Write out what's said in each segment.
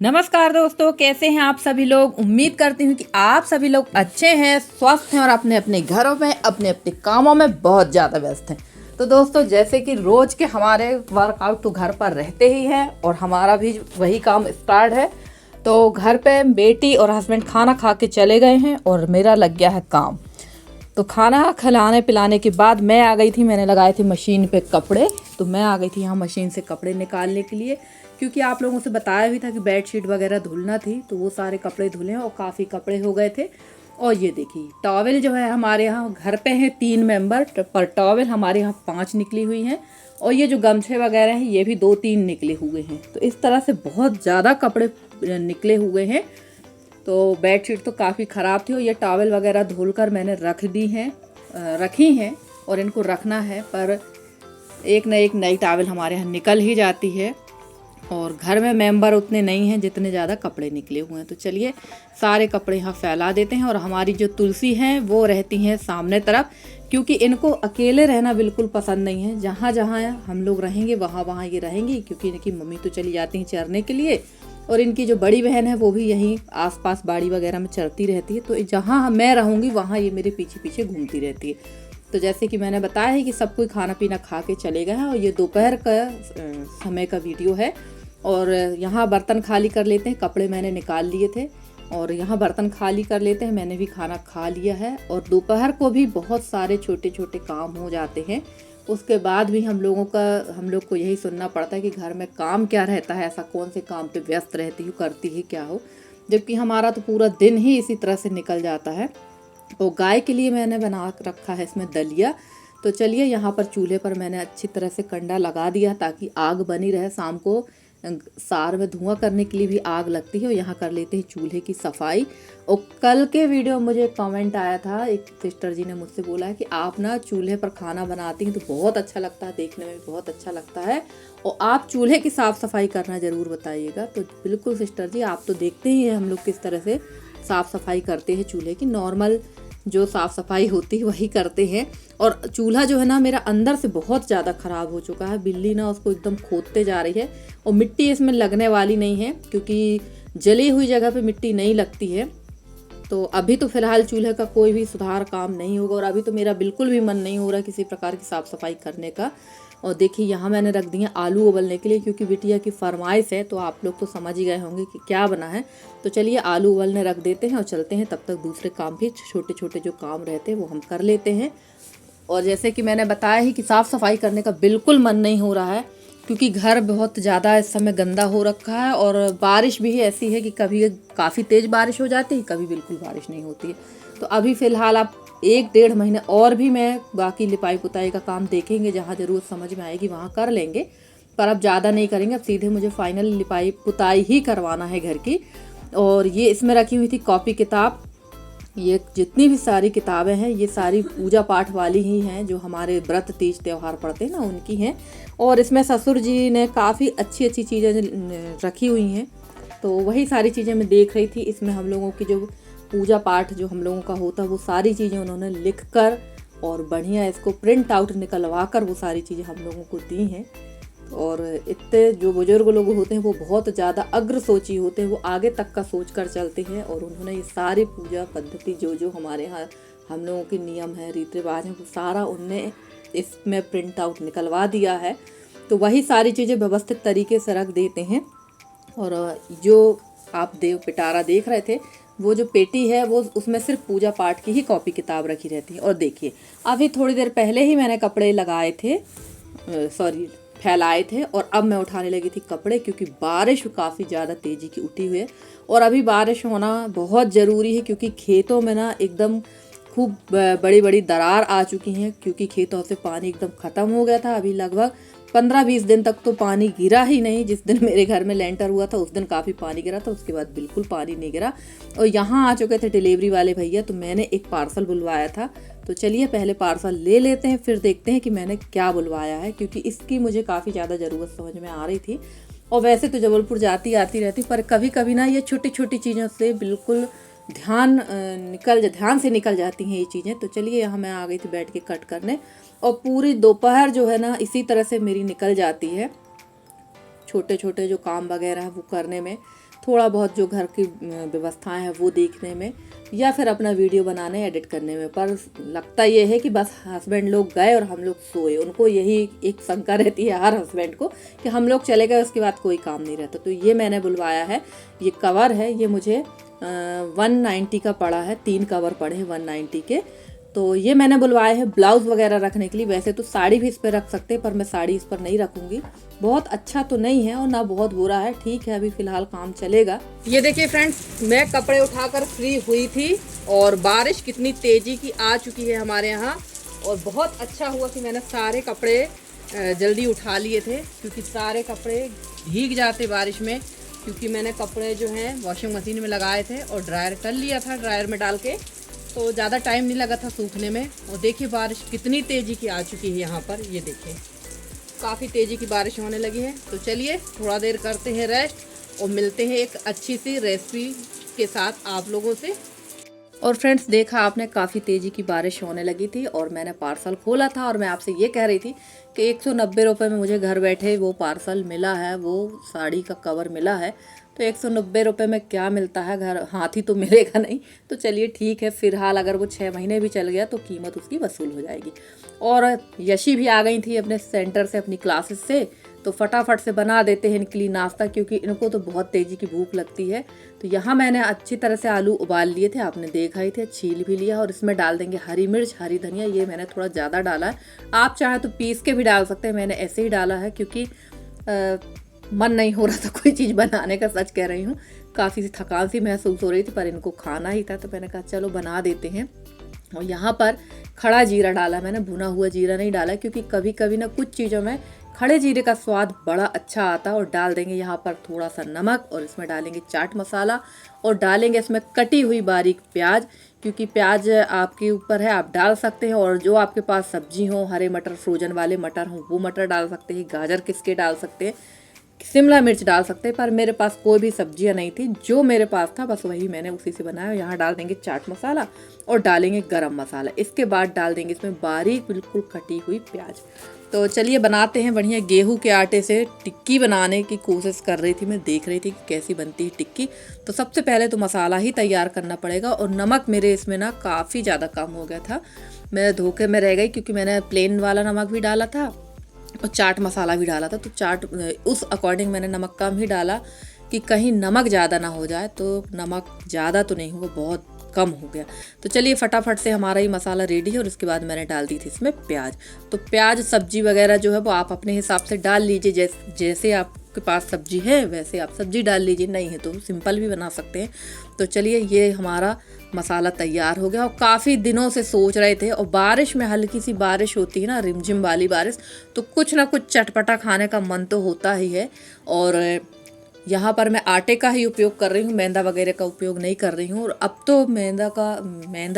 नमस्कार दोस्तों, कैसे हैं आप सभी लोग। उम्मीद करती हूँ कि आप सभी लोग अच्छे हैं, स्वस्थ हैं और अपने अपने घरों में अपने अपने कामों में बहुत ज़्यादा व्यस्त हैं। तो दोस्तों, जैसे कि रोज़ के हमारे वर्कआउट तो घर पर रहते ही हैं और हमारा भी वही काम स्टार्ट है। तो घर पे बेटी और हस्बैंड खाना खा के चले गए हैं और मेरा लग गया है काम। तो खाना खिलाने पिलाने के बाद मैं आ गई थी, मैंने लगाए थे मशीन पे कपड़े। तो मैं आ गई थी यहाँ मशीन से कपड़े निकालने के लिए, क्योंकि आप लोगों से बताया भी था कि बेडशीट वगैरह धुलना थी। तो वो सारे कपड़े धुले हैं और काफ़ी कपड़े हो गए थे। और ये देखिए टॉवेल जो है, हमारे यहाँ घर पे हैं 3 मेंबर पर टॉवेल हमारे यहाँ 5 निकली हुई हैं। और ये जो गमछे वगैरह हैं ये भी 2-3 निकले हुए हैं। तो इस तरह से बहुत ज़्यादा कपड़े निकले हुए हैं। तो बेडशीट तो काफ़ी ख़राब थी और ये टॉवेल वगैरह धुलकर मैंने रखी हैं और इनको रखना है। पर एक न एक नई टॉवेल हमारे यहाँ निकल ही जाती है और घर में मेंबर उतने नहीं हैं जितने ज़्यादा कपड़े निकले हुए हैं। तो चलिए सारे कपड़े यहाँ फैला देते हैं। और हमारी जो तुलसी हैं वो रहती हैं सामने तरफ, क्योंकि इनको अकेले रहना बिल्कुल पसंद नहीं है। जहाँ जहाँ हम लोग रहेंगे वहाँ वहाँ ये रहेंगी, क्योंकि इनकी मम्मी तो चली जाती हैं चरने के लिए और इनकी जो बड़ी बहन है वो भी यहीं आसपास बाड़ी वगैरह में चरती रहती है। तो जहाँ मैं रहूँगी वहाँ ये मेरे पीछे पीछे घूमती रहती है। तो जैसे कि मैंने बताया है कि सब कोई खाना पीना खा के चले गए हैं और ये दोपहर का समय का वीडियो है। और यहाँ बर्तन खाली कर लेते हैं, कपड़े मैंने निकाल लिए थे और यहाँ बर्तन खाली कर लेते हैं। मैंने भी खाना खा लिया है और दोपहर को भी बहुत सारे छोटे छोटे काम हो जाते हैं। उसके बाद भी हम लोग को यही सुनना पड़ता है कि घर में काम क्या रहता है, ऐसा कौन से काम पे व्यस्त रहती हो, करती ही क्या हो। जबकि हमारा तो पूरा दिन ही इसी तरह से निकल जाता है। और गाय के लिए मैंने बना रखा है इसमें दलिया। तो चलिए यहाँ पर चूल्हे पर मैंने अच्छी तरह से कंडा लगा दिया ताकि आग बनी रहे। शाम को सार में धुआं करने के लिए भी आग लगती है। और यहाँ कर लेते हैं चूल्हे की सफाई। और कल के वीडियो में मुझे कमेंट आया था, एक सिस्टर जी ने मुझसे बोला है कि आप ना चूल्हे पर खाना बनाती हैं तो बहुत अच्छा लगता है, देखने में भी बहुत अच्छा लगता है और आप चूल्हे की साफ़ सफाई करना ज़रूर बताइएगा। तो बिल्कुल सिस्टर जी, आप तो देखते ही हैं हम लोग किस तरह से साफ़ सफाई करते हैं चूल्हे की। नॉर्मल जो साफ़ सफाई होती है वही करते हैं। और चूल्हा जो है ना मेरा अंदर से बहुत ज़्यादा ख़राब हो चुका है। बिल्ली ना उसको एकदम खोदते जा रही है और मिट्टी इसमें लगने वाली नहीं है, क्योंकि जली हुई जगह पे मिट्टी नहीं लगती है। तो अभी तो फ़िलहाल चूल्हे का कोई भी सुधार काम नहीं होगा और अभी तो मेरा बिल्कुल भी मन नहीं हो रहा किसी प्रकार की साफ़ सफाई करने का। और देखिए यहाँ मैंने रख दिए आलू उबलने के लिए, क्योंकि बिटिया की फरमाइश है। तो आप लोग तो समझ ही गए होंगे कि क्या बना है। तो चलिए आलू उबलने रख देते हैं और चलते हैं। तब तक दूसरे काम भी छोटे छोटे जो काम रहते हैं वो हम कर लेते हैं। और जैसे कि मैंने बताया ही कि साफ़ सफाई करने का बिल्कुल मन नहीं हो रहा है, क्योंकि घर बहुत ज़्यादा इस समय गंदा हो रखा है। और बारिश भी ऐसी है कि कभी काफ़ी तेज़ बारिश हो जाती है, कभी बिल्कुल बारिश नहीं होती है। तो अभी फ़िलहाल आप 1-1.5 महीने और भी मैं बाकी लिपाई पुताई का काम देखेंगे, जहाँ ज़रूरत समझ में आएगी वहाँ कर लेंगे। पर अब ज़्यादा नहीं करेंगे, अब सीधे मुझे फाइनल लिपाई पुताई ही करवाना है घर की। और ये इसमें रखी हुई थी कॉपी किताब। ये जितनी भी सारी किताबें हैं ये सारी पूजा पाठ वाली ही हैं, जो हमारे व्रत तीज त्यौहार पड़ते हैं ना उनकी हैं। और इसमें ससुर जी ने काफ़ी अच्छी अच्छी चीज़ें रखी हुई हैं। तो वही सारी चीज़ें मैं देख रही थी। इसमें हम लोगों की जो पूजा पाठ जो हम लोगों का होता है वो सारी चीज़ें उन्होंने लिख कर और बढ़िया इसको प्रिंट आउट निकलवा कर वो सारी चीज़ें हम लोगों को दी हैं। और इतने जो बुजुर्ग लोग होते हैं वो बहुत ज़्यादा अग्र सोची होते हैं, वो आगे तक का सोच कर चलते हैं। और उन्होंने ये सारी पूजा पद्धति जो जो हमारे यहाँ हम लोगों के नियम है, रीति रिवाज हैं, वो सारा उनने इसमें प्रिंट आउट निकलवा दिया है। तो वही सारी चीज़ें व्यवस्थित तरीके से रख देते हैं। और जो आप देव पिटारा देख रहे थे, वो जो पेटी है वो उसमें सिर्फ पूजा पाठ की ही कॉपी किताब रखी रहती है। और देखिए अभी थोड़ी देर पहले ही मैंने कपड़े लगाए थे, फैलाए थे, और अब मैं उठाने लगी थी कपड़े, क्योंकि बारिश काफ़ी ज़्यादा तेज़ी की उठी हुई है। और अभी बारिश होना बहुत ज़रूरी है, क्योंकि खेतों में ना एकदम खूब बड़ी बड़ी दरार आ चुकी हैं, क्योंकि खेतों से पानी एकदम ख़त्म हो गया था। अभी लगभग 15-20 दिन तक तो पानी गिरा ही नहीं। जिस दिन मेरे घर में लेंटर हुआ था उस दिन काफ़ी पानी गिरा था, उसके बाद बिल्कुल पानी नहीं गिरा। और यहाँ आ चुके थे डिलीवरी वाले भैया, तो मैंने एक पार्सल बुलवाया था। तो चलिए पहले पार्सल ले लेते हैं, फिर देखते हैं कि मैंने क्या बुलवाया है, क्योंकि इसकी मुझे काफ़ी ज़्यादा ज़रूरत समझ में आ रही थी। और वैसे तो जबलपुर आती रहती, पर कभी कभी ना ये छोटी छोटी चीज़ों से बिल्कुल ध्यान से निकल जाती हैं ये चीज़ें। तो चलिए यहाँ मैं आ गई थी बैठ के कट करने, और पूरी दोपहर जो है ना इसी तरह से मेरी निकल जाती है छोटे छोटे जो काम वगैरह है वो करने में। थोड़ा बहुत जो घर की व्यवस्थाएं हैं वो देखने में, या फिर अपना वीडियो बनाने एडिट करने में। पर लगता ये है कि बस हस्बैंड लोग गए और हम लोग सोए। उनको यही एक शंका रहती है हर हस्बैंड को कि हम लोग चले गए उसके बाद कोई काम नहीं रहता। तो ये मैंने बुलवाया है, ये कवर है, ये मुझे 190 का पड़ा है, 3 कवर पड़े हैं 190 के। तो ये मैंने बुलवाए हैं ब्लाउज वगैरह रखने के लिए। वैसे तो साड़ी भी इस पर रख सकते हैं, पर मैं साड़ी इस पर नहीं रखूंगी। बहुत अच्छा तो नहीं है और ना बहुत बुरा है, ठीक है, अभी फिलहाल काम चलेगा। ये देखिए फ्रेंड्स, मैं कपड़े उठाकर फ्री हुई थी और बारिश कितनी तेजी की आ चुकी है हमारे यहाँ। और बहुत अच्छा हुआ कि मैंने सारे कपड़े जल्दी उठा लिए थे, क्योंकि सारे कपड़े भीग जाते बारिश में। क्योंकि मैंने कपड़े जो हैं वॉशिंग मशीन में लगाए थे और ड्रायर कर लिया था, ड्रायर में डाल के, तो ज़्यादा टाइम नहीं लगा था सूखने में। और देखिए बारिश कितनी तेज़ी की आ चुकी है यहाँ पर, ये देखिए काफ़ी तेज़ी की बारिश होने लगी है। तो चलिए थोड़ा देर करते हैं रेस्ट और मिलते हैं एक अच्छी सी रेसिपी के साथ आप लोगों से। और फ्रेंड्स, देखा आपने, काफ़ी तेज़ी की बारिश होने लगी थी और मैंने पार्सल खोला था और मैं आपसे ये कह रही थी कि 190 रुपये में मुझे घर बैठे वो पार्सल मिला है, वो साड़ी का कवर मिला है। तो 190 रुपये में क्या मिलता है, घर हाथ ही तो मिलेगा नहीं। तो चलिए ठीक है, फिलहाल अगर वो 6 महीने भी चल गया तो कीमत उसकी वसूल हो जाएगी। और यशी भी आ गई थी अपने सेंटर से, अपनी क्लासेस से, तो फटाफट से बना देते हैं इनके लिए नाश्ता, क्योंकि इनको तो बहुत तेज़ी की भूख लगती है। तो यहाँ मैंने अच्छी तरह से आलू उबाल लिए थे, आपने देखा ही थे, छील भी लिया। और इसमें डाल देंगे हरी मिर्च, हरी धनिया, ये मैंने थोड़ा ज़्यादा डाला है। आप चाहें तो पीस के भी डाल सकते हैं, मैंने ऐसे ही डाला है क्योंकि मन नहीं हो रहा था कोई चीज़ बनाने का, सच कह रही हूँ। काफ़ी सी थकान सी महसूस हो रही थी, पर इनको खाना ही था तो मैंने कहा चलो बना देते हैं। और यहाँ पर खड़ा जीरा डाला मैंने, भुना हुआ जीरा नहीं डाला, क्योंकि कभी कभी ना कुछ चीज़ों में खड़े जीरे का स्वाद बड़ा अच्छा आता है। और डाल देंगे यहाँ पर थोड़ा सा नमक, और इसमें डालेंगे चाट मसाला, और डालेंगे इसमें कटी हुई बारीक प्याज, क्योंकि प्याज आपके ऊपर है, आप डाल सकते हैं। और जो आपके पास सब्जी हो, हरे मटर, फ्रोजन वाले मटर हो, वो मटर डाल सकते हैं, गाजर किसके डाल सकते हैं, शिमला मिर्च डाल सकते हैं। पर मेरे पास कोई भी सब्जियां नहीं थी, जो मेरे पास था बस वही मैंने उसी से बनाया। यहाँ डाल देंगे चाट मसाला और डालेंगे गरम मसाला। इसके बाद डाल देंगे इसमें बारीक बिल्कुल कटी हुई प्याज। तो चलिए बनाते हैं बढ़िया। गेहूं के आटे से टिक्की बनाने की कोशिश कर रही थी मैं, देख रही थी कि कैसी बनती है टिक्की। तो सबसे पहले तो मसाला ही तैयार करना पड़ेगा। और नमक मेरे इसमें ना काफ़ी ज़्यादा कम हो गया था, मेरे धोखे में रह गई, क्योंकि मैंने प्लेन वाला नमक भी डाला था और चाट मसाला भी डाला था। तो चाट उस अकॉर्डिंग मैंने नमक कम ही डाला कि कहीं नमक ज़्यादा ना हो जाए। तो नमक ज़्यादा तो नहीं हुआ, बहुत कम हो गया। तो चलिए फटाफट से हमारा ये मसाला रेडी है। और उसके बाद मैंने डाल दी थी इसमें प्याज। तो प्याज सब्जी वगैरह जो है वो आप अपने हिसाब से डाल लीजिए, जैसे आपके पास सब्जी है वैसे आप सब्जी डाल लीजिए, नहीं है तो सिंपल भी बना सकते हैं। तो चलिए ये हमारा मसाला तैयार हो गया। और काफ़ी दिनों से सोच रहे थे, और बारिश में हल्की सी बारिश होती है ना, रिमझिम वाली बारिश, तो कुछ ना कुछ चटपटा खाने का मन तो होता ही है। और यहाँ पर मैं आटे का ही उपयोग कर रही हूँ, मैदा वगैरह का उपयोग नहीं कर रही हूँ। और अब तो मैदा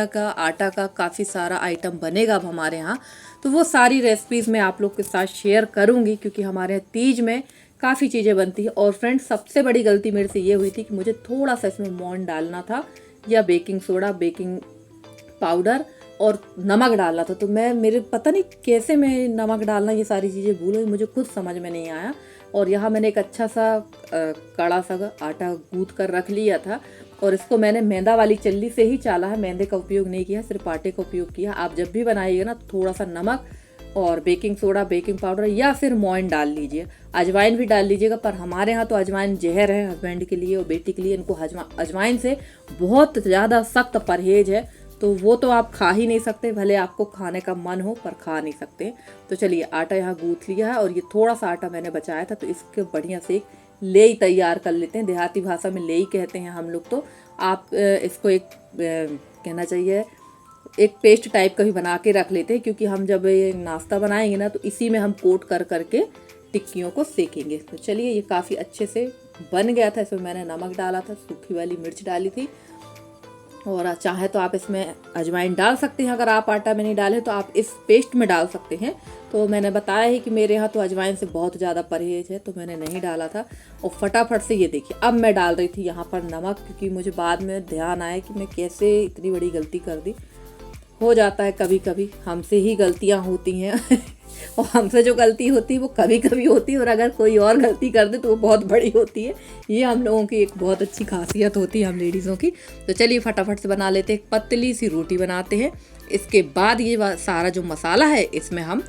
का आटा का काफ़ी सारा आइटम बनेगा अब हमारे यहाँ। तो वो सारी रेसिपीज़ मैं आप लोग के साथ शेयर करूँगी, क्योंकि हमारे यहाँ तीज में काफ़ी चीज़ें बनती है। और फ्रेंड्स, सबसे बड़ी गलती मेरे से ये हुई थी कि मुझे थोड़ा सा इसमें मोन डालना था, या बेकिंग सोडा, बेकिंग पाउडर और नमक डालना था। तो मेरे पता नहीं कैसे मैं नमक डालना, ये सारी चीज़ें भूल गई, मुझे खुद समझ में नहीं आया। और यहाँ मैंने एक अच्छा सा कड़ा सा आटा गूँथ कर रख लिया था, और इसको मैंने मैदा वाली चल्ली से ही चाला है, मैदे का उपयोग नहीं किया, सिर्फ आटे का उपयोग किया। आप जब भी बनाइएगा ना, थोड़ा सा नमक और बेकिंग सोडा, बेकिंग पाउडर या फिर मोइन डाल लीजिए, अजवाइन भी डाल लीजिएगा। पर हमारे यहाँ तो अजवाइन जहर है, हस्बैंड के लिए और बेटी के लिए, इनको अजवाइन से बहुत ज़्यादा सख्त परहेज है। तो वो तो आप खा ही नहीं सकते, भले आपको खाने का मन हो पर खा नहीं सकते। तो चलिए आटा यहाँ गूँथ लिया है, और ये थोड़ा सा आटा मैंने बचाया था, तो इसके बढ़िया से लेई तैयार कर लेते हैं। देहाती भाषा में लेई कहते हैं हम लोग। तो आप इसको एक कहना चाहिए एक पेस्ट टाइप का भी बना के रख लेते हैं, क्योंकि हम जब ये नाश्ता बनाएंगे ना, तो इसी में हम कोट कर करके टिक्कियों को सेकेंगे। तो चलिए ये काफ़ी अच्छे से बन गया था। इसमें मैंने नमक डाला था, सूखी वाली मिर्च डाली थी, और चाहे तो आप इसमें अजवाइन डाल सकते हैं। अगर आप आटा में नहीं डालें तो आप इस पेस्ट में डाल सकते हैं। तो मैंने बताया ही कि मेरे यहाँ तो अजवाइन से बहुत ज़्यादा परहेज है, तो मैंने नहीं डाला था। और फटाफट से ये देखिए, अब मैं डाल रही थी यहाँ पर नमक, क्योंकि मुझे बाद में ध्यान आया कि मैं कैसे इतनी बड़ी गलती कर दी। हो जाता है कभी कभी, हमसे ही गलतियाँ होती हैं। और हमसे जो गलती होती है वो कभी कभी होती है, और अगर कोई और गलती कर दे तो वो बहुत बड़ी होती है। ये हम लोगों की एक बहुत अच्छी खासियत होती है हम लेडीज़ों की। तो चलिए फटाफट से बना लेते हैं, एक पतली सी रोटी बनाते हैं। इसके बाद ये सारा जो मसाला है इसमें हम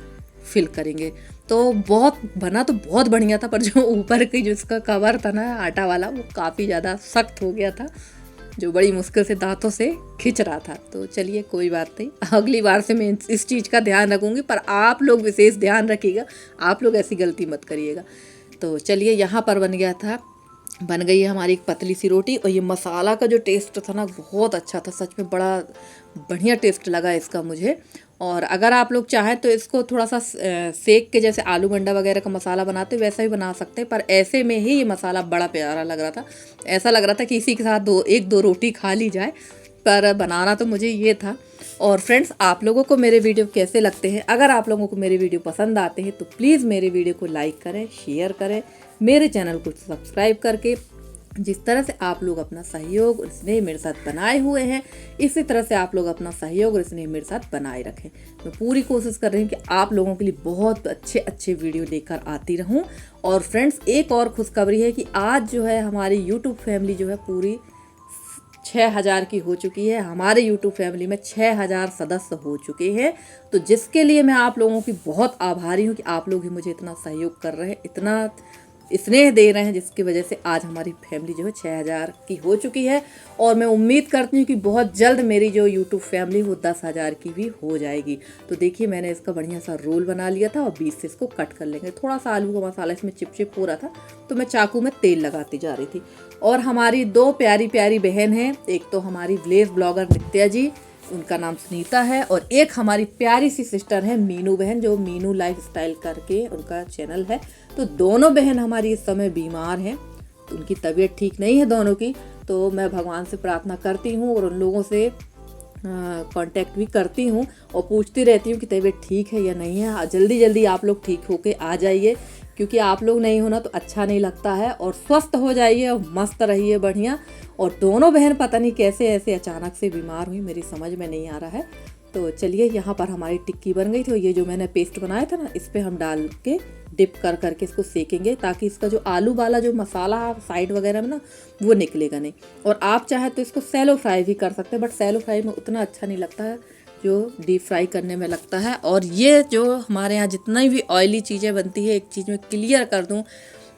फिल करेंगे। तो बहुत बना तो बहुत बढ़िया था, पर जो ऊपर की जो इसका कवर था ना आटा वाला, वो काफ़ी ज़्यादा सख्त हो गया था, जो बड़ी मुश्किल से दांतों से खिंच रहा था। तो चलिए कोई बात नहीं, अगली बार से मैं इस चीज़ का ध्यान रखूँगी, पर आप लोग विशेष ध्यान रखिएगा, आप लोग ऐसी गलती मत करिएगा। तो चलिए यहाँ पर बन गई है हमारी एक पतली सी रोटी। और ये मसाला का जो टेस्ट था ना बहुत अच्छा था, सच में बड़ा बढ़िया टेस्ट लगा इसका मुझे। और अगर आप लोग चाहें तो इसको थोड़ा सा सेक के, जैसे आलू गंडा वगैरह का मसाला बनाते वैसा ही बना सकते हैं, पर ऐसे में ही ये मसाला बड़ा प्यारा लग रहा था। ऐसा लग रहा था कि इसी के साथ एक दो रोटी खा ली जाए, पर बनाना तो मुझे ये था। और फ्रेंड्स, आप लोगों को मेरे वीडियो कैसे लगते हैं? अगर आप लोगों को मेरे वीडियो पसंद आते हैं तो प्लीज़ मेरे वीडियो को लाइक करें, शेयर करें, मेरे चैनल को सब्सक्राइब करके। जिस तरह से आप लोग अपना सहयोग और स्नेह मेरे साथ बनाए हुए हैं, इसी तरह से आप लोग अपना सहयोग और स्नेह मेरे साथ बनाए रखें। मैं पूरी कोशिश कर रही हूँ कि आप लोगों के लिए बहुत अच्छे अच्छे वीडियो लेकर आती रहूँ। और फ्रेंड्स, एक और खुशखबरी है कि आज जो है हमारी यूट्यूब फैमिली जो है पूरी 6000 की हो चुकी है। हमारे यूट्यूब फैमिली में 6000 सदस्य हो चुके हैं। तो जिसके लिए मैं आप लोगों की बहुत आभारी हूँ कि आप लोग ही मुझे इतना सहयोग कर रहे हैं, इतना स्नेह दे रहे हैं, जिसकी वजह से आज हमारी फैमिली जो है 6000 की हो चुकी है। और मैं उम्मीद करती हूँ कि बहुत जल्द मेरी जो यूट्यूब फैमिली वो 10,000 की भी हो जाएगी। तो देखिए मैंने इसका बढ़िया सा रोल बना लिया था और बीच से इसको कट कर लेंगे। थोड़ा सा आलू का मसाला इसमें चिपचिप हो रहा था, तो मैं चाकू में तेल लगाती जा रही थी। और हमारी 2 प्यारी प्यारी बहन हैं, एक तो हमारी विलेज ब्लॉगर नित्या जी, उनका नाम सुनीता है, और एक हमारी प्यारी सी सिस्टर है मीनू बहन, जो मीनू लाइफस्टाइल करके उनका चैनल है। तो दोनों बहन हमारी इस समय बीमार हैं, तो उनकी तबीयत ठीक नहीं है दोनों की। तो मैं भगवान से प्रार्थना करती हूँ और उन लोगों से कांटेक्ट भी करती हूँ और पूछती रहती हूँ कि तबीयत ठीक है या नहीं है। जल्दी जल्दी आप लोग ठीक होके आ जाइए, क्योंकि आप लोग नहीं होना तो अच्छा नहीं लगता है। और स्वस्थ हो जाइए और मस्त रहिए बढ़िया। और दोनों बहन पता नहीं कैसे ऐसे अचानक से बीमार हुई, मेरी समझ में नहीं आ रहा है। तो चलिए यहाँ पर हमारी टिक्की बन गई थी, और ये जो मैंने पेस्ट बनाया था ना, इस पर हम डाल के डिप कर करके इसको सेकेंगे, ताकि इसका जो आलू वाला जो मसाला साइड वगैरह में ना वो निकलेगा नहीं। और आप चाहे तो इसको सैलो फ्राई भी कर सकते हैं, बट सैलो फ्राई में उतना अच्छा नहीं लगता है जो डीप फ्राई करने में लगता है। और ये जो हमारे यहाँ जितनी भी ऑयली चीज़ें बनती है, एक चीज़ मैं क्लियर कर दूँ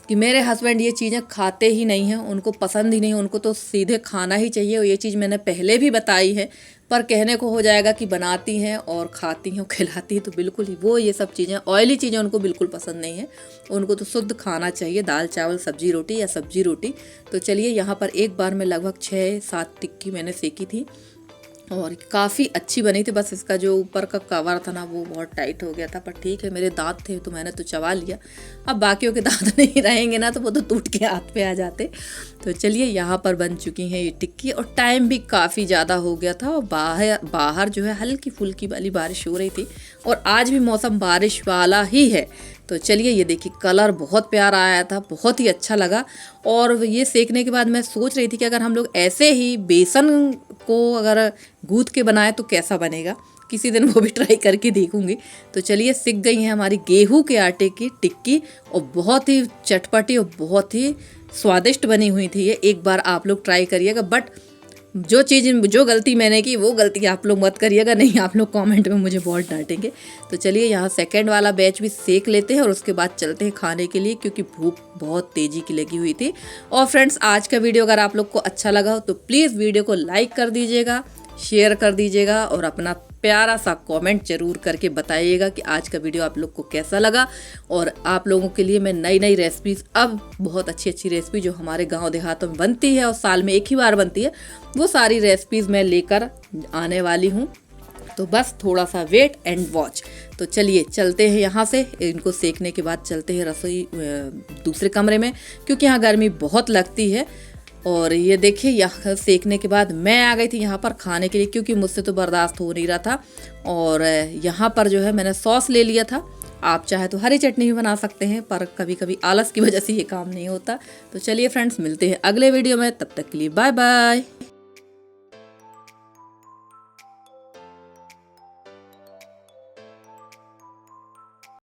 कि मेरे हस्बैंड ये चीज़ें खाते ही नहीं हैं, उनको पसंद ही नहीं, उनको तो सीधे खाना ही चाहिए। और ये चीज़ मैंने पहले भी बताई है, पर कहने को हो जाएगा कि बनाती हैं और खाती हैं और खिलाती हैं, तो बिल्कुल ही वो ये सब चीज़ें ऑयली चीज़ें उनको बिल्कुल पसंद नहीं है। उनको तो शुद्ध खाना चाहिए, दाल चावल सब्जी रोटी या सब्जी रोटी। तो चलिए यहाँ पर एक बार में लगभग 6-7 टिक्की मैंने सेकी थी और काफ़ी अच्छी बनी थी। बस इसका जो ऊपर का कवर था ना वो बहुत टाइट हो गया था, पर ठीक है, मेरे दांत थे तो मैंने तो चबा लिया। अब बाकियों के दांत नहीं रहेंगे ना तो वो तो टूट के हाथ पे आ जाते। तो चलिए यहाँ पर बन चुकी हैं ये टिक्की, और टाइम भी काफ़ी ज़्यादा हो गया था और बाहर जो है हल्की फुल्की वाली बारिश हो रही थी, और आज भी मौसम बारिश वाला ही है। तो चलिए ये देखिए कलर बहुत प्यारा आया था, बहुत ही अच्छा लगा। और ये सेकने के बाद मैं सोच रही थी कि अगर हम लोग ऐसे ही बेसन को अगर गूँथ के बनाए तो कैसा बनेगा, किसी दिन वो भी ट्राई करके देखूंगी। तो चलिए सीख गई है हमारी गेहूं के आटे की टिक्की, और बहुत ही चटपटी और बहुत ही स्वादिष्ट बनी हुई थी ये। एक बार आप लोग ट्राई करिएगा, बट जो गलती मैंने की वो गलती आप लोग मत करिएगा, नहीं आप लोग कमेंट में मुझे बहुत डांटेंगे। तो चलिए यहाँ सेकंड वाला बैच भी सेक लेते हैं और उसके बाद चलते हैं खाने के लिए, क्योंकि भूख बहुत तेज़ी की लगी हुई थी। और फ्रेंड्स, आज का वीडियो अगर आप लोग को अच्छा लगा हो तो प्लीज़ वीडियो को लाइक कर दीजिएगा, शेयर कर दीजिएगा, और अपना प्यारा सा कमेंट जरूर करके बताइएगा कि आज का वीडियो आप लोग को कैसा लगा। और आप लोगों के लिए मैं नई नई रेसिपीज़, अब बहुत अच्छी अच्छी रेसिपी जो हमारे गांव देहातों में बनती है और साल में एक ही बार बनती है, वो सारी रेसिपीज़ मैं लेकर आने वाली हूँ। तो बस थोड़ा सा वेट एंड वॉच। तो चलिए चलते हैं यहाँ से, इनको सेकने के बाद चलते हैं रसोई दूसरे कमरे में, क्योंकि यहाँ गर्मी बहुत लगती है। और ये देखिए यहाँ सेकने के बाद मैं आ गई थी यहाँ पर खाने के लिए, क्योंकि मुझसे तो बर्दाश्त हो नहीं रहा था। और यहाँ पर जो है मैंने सॉस ले लिया था, आप चाहे तो हरी चटनी भी बना सकते हैं, पर कभी कभी आलस की वजह से ये काम नहीं होता। तो चलिए फ्रेंड्स, मिलते हैं अगले वीडियो में, तब तक के लिए बाय बाय।